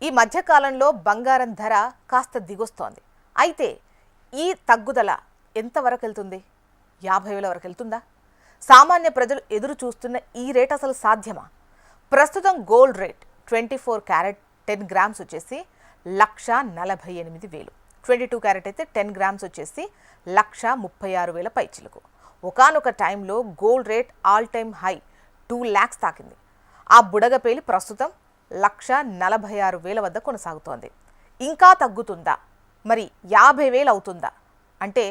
ఈ మధ్యకాలంలో బంగారం ధర కాస్త దిగొస్తోంది. అయితే ఈ తగ్గుదల ఎంతవరకు వెళ్తుంది? 50,000 వరకు వెళ్తుందా? సామాన్య ప్రజలు ఎదురు చూస్తున్న ఈ రేట్ అసలు సాధ్యమా? ప్రస్తుతం గోల్డ్ రేట్ 24 క్యారెట్ 10 గ్రామ్స్ వచ్చేసి 1,48,000. 22 క్యారెట్ అయితే 10 గ్రామ్స్ వచ్చేసి 1,36,000 పైచిలకు. ఒకానొక టైంలో gold rate all time high 2 lakhs తాకింది. ఆ బుడగపేలి ప్రస్తుతం 1,46,000 వద్ద కొనసాగుతోంది. ఇంకా తగ్గుతుందా? మరి 50,000 అవుతుందా అంటే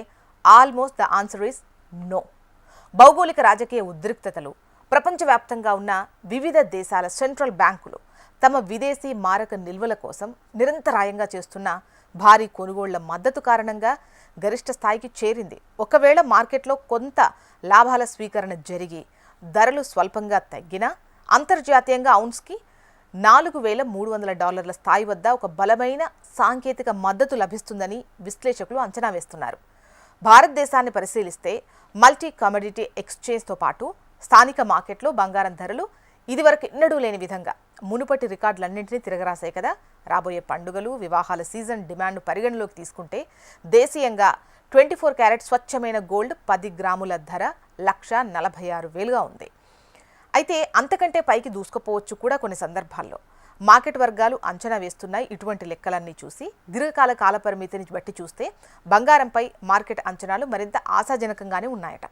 almost the answer is no. భౌగోళిక రాజకీయ ఉద్రిక్తతలు, ప్రపంచవ్యాప్తంగా ఉన్న వివిధ దేశాల సెంట్రల్ బ్యాంకులు తమ విదేశీ మారక నిల్వల కోసం నిరంతరాయంగా చేస్తున్న భారీ కొనుగోళ్ల మద్దతు కారణంగా గరిష్ట స్థాయికి చేరింది. ఒకవేళ మార్కెట్లో కొంత లాభాల స్వీకరణ జరిగి ధరలు స్వల్పంగా తగ్గినా అంతర్జాతీయంగా ఔన్స్కి $4,300 స్థాయి వద్ద ఒక బలమైన సాంకేతిక మద్దతు లభిస్తుందని విశ్లేషకులు అంచనా వేస్తున్నారు. భారతదేశాన్ని పరిశీలిస్తే మల్టీ కమోడిటీ ఎక్స్చేంజ్తో పాటు స్థానిక మార్కెట్లో బంగారం ధరలు ఇదివరకు ఎన్నడూ లేని విధంగా మునుపటి రికార్డులన్నింటినీ తిరగరాశాయి కదా. రాబోయే పండుగలు, వివాహాల సీజన్ డిమాండ్ పరిగణలోకి తీసుకుంటే దేశీయంగా 24 క్యారెట్ స్వచ్ఛమైన గోల్డ్ 10 గ్రాముల ధర 1,46,000గా ఉంది. అయితే అంతకంటే పైకి దూసుకుపోవచ్చు కూడా కొన్ని సందర్భాల్లో. మార్కెట్ వర్గాలు అంచనా వేస్తున్నాయి. ఇటువంటి లెక్కలన్నీ చూసి దీర్ఘకాల కాలపరిమితిని బట్టి చూస్తే బంగారంపై మార్కెట్ అంచనాలు మరింత ఆశాజనకంగానే ఉన్నాయట.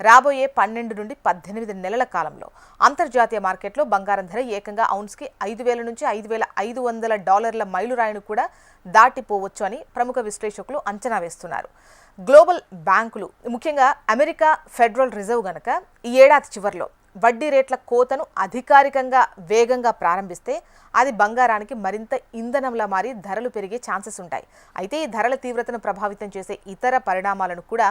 రాబోయే 12 నుండి 18 నెలల కాలంలో అంతర్జాతీయ మార్కెట్లో బంగారం ధర ఏకంగా ఔన్స్కి 5,000 నుంచి $5,500 మైలురాయిని కూడా దాటిపోవచ్చు అని ప్రముఖ విశ్లేషకులు అంచనా వేస్తున్నారు. గ్లోబల్ బ్యాంకులు, ముఖ్యంగా అమెరికా ఫెడరల్ రిజర్వ్ గనక ఈ ఏడాది చివరిలో వడ్డీ రేట్ల కోతను అధికారికంగా వేగంగా ప్రారంభిస్తే అది బంగారానికి మరింత ఇంధనంలా మారి ధరలు పెరిగే ఛాన్సెస్ ఉంటాయి. అయితే ఈ ధరల తీవ్రతను ప్రభావితం చేసే ఇతర పరిణామాలను కూడా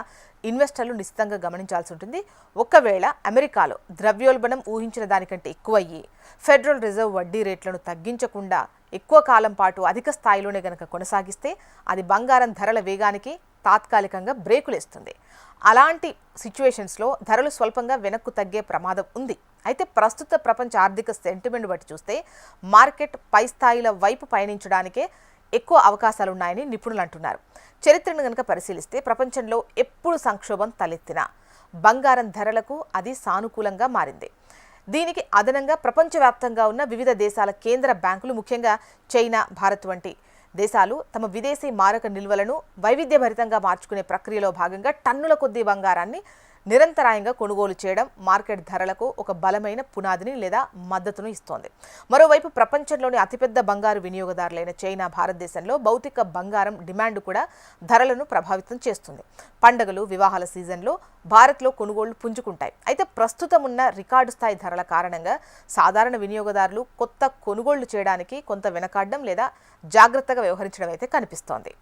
ఇన్వెస్టర్లు నిశ్చితంగా గమనించాల్సి ఉంటుంది. ఒకవేళ అమెరికాలో ద్రవ్యోల్బణం ఊహించిన దానికంటే ఎక్కువయ్యి ఫెడరల్ రిజర్వ్ వడ్డీ రేట్లను తగ్గించకుండా ఎక్కువ కాలం పాటు అధిక స్థాయిలోనే గనక కొనసాగిస్తే అది బంగారం ధరల వేగానికి తాత్కాలికంగా బ్రేకులేస్తుంది. అలాంటి సిచ్యువేషన్స్లో ధరలు స్వల్పంగా వెనక్కు తగ్గే ప్రమాదం ఉంది. అయితే ప్రస్తుత ప్రపంచ ఆర్థిక సెంటిమెంట్ బట్టి చూస్తే మార్కెట్ పై స్థాయిల వైపు పయనించడానికే ఎక్కువ అవకాశాలున్నాయని నిపుణులు అంటున్నారు. చరిత్రను కనుక పరిశీలిస్తే ప్రపంచంలో ఎప్పుడు సంక్షోభం తలెత్తినా బంగారం ధరలకు అది సానుకూలంగా మారింది. దీనికి అదనంగా ప్రపంచవ్యాప్తంగా ఉన్న వివిధ దేశాల కేంద్ర బ్యాంకులు, ముఖ్యంగా చైనా, భారత్ వంటి దేశాలు తమ విదేశీ మారక నిల్వలను వైవిధ్యభరితంగా మార్చుకునే ప్రక్రియలో భాగంగా టన్నుల కొద్దీ బంగారాన్ని నిరంతరాయంగా కొనుగోలు చేయడం మార్కెట్ ధరలకు ఒక బలమైన పునాదిని లేదా మద్దతును ఇస్తోంది. మరోవైపు ప్రపంచంలోని అతిపెద్ద బంగారు వినియోగదారులైన చైనా, భారతదేశంలో భౌతిక బంగారం డిమాండ్ కూడా ధరలను ప్రభావితం చేస్తుంది. పండుగలు, వివాహాల సీజన్లో భారత్లో కొనుగోళ్లు పుంజుకుంటాయి. అయితే ప్రస్తుతం ఉన్న రికార్డు స్థాయి ధరల కారణంగా సాధారణ వినియోగదారులు కొత్త కొనుగోళ్లు చేయడానికి కొంత వెనకాడడం లేదా జాగ్రత్తగా వ్యవహరించడం అయితే కనిపిస్తోంది.